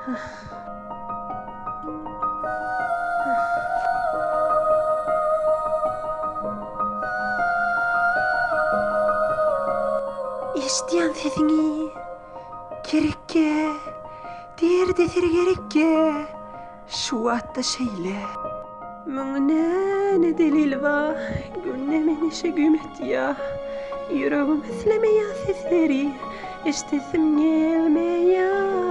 İşteyen sesini gerekke, diğer desir gerekke, şu atta şeyle. Müngüne delil var, gönlüme neşe gümet ya. Yüreğim eslemeyen sesleri, iştesim gelmeyen.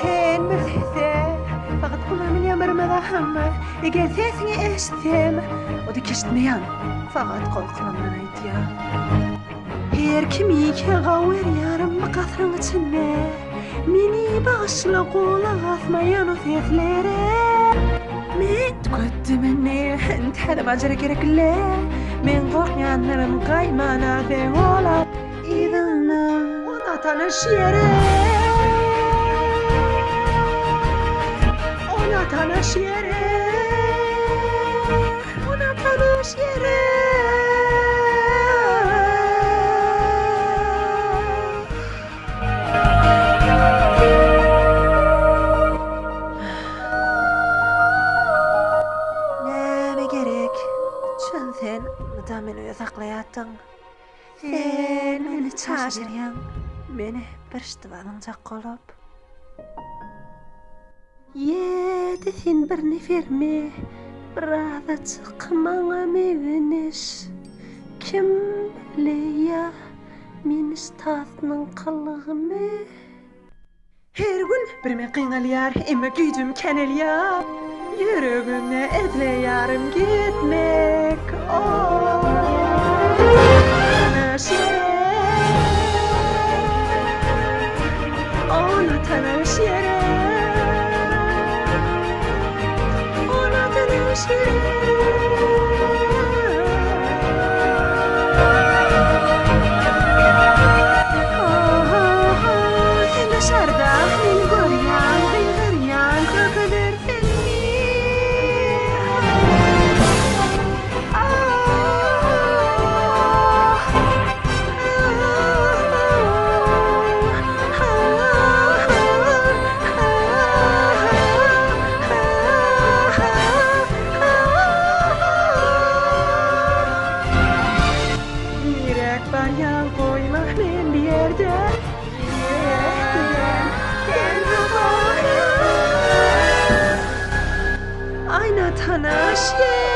Sen bir sese, fakat kulağımın yamarmada hamma. Eğer sesini eşitsem, o da keşitmeyen, fakat korkulamdan ait ya. Her kimi ki gaver yarım kasrın içinde, meni bağışla kulak asmayan o seslere. Men tükettimini intihada bacara gerekli. Men korkmayanlarım kaymana sen ola. İdana ona tanış yere. Ona tanış yere. Ona tanış yere. Sen neden beni yasaklayattın? Sen beni çağıryan, beni bir iştivanınca kolup. Yedi sen bir neferme, burada çıkmana meviniş. Kim biliyor, men istasının kılığımı? Her gün bir me kıynalyar, emme gücüm kenelyar. Yüreğimle edleyarım gitmek. Tanış yere, ona tanış yere, ona tanış yere. Sen dışarıda beni görüyen, korkulur seni. Banyan koymak ben bir yerde. Ayna tanış yer.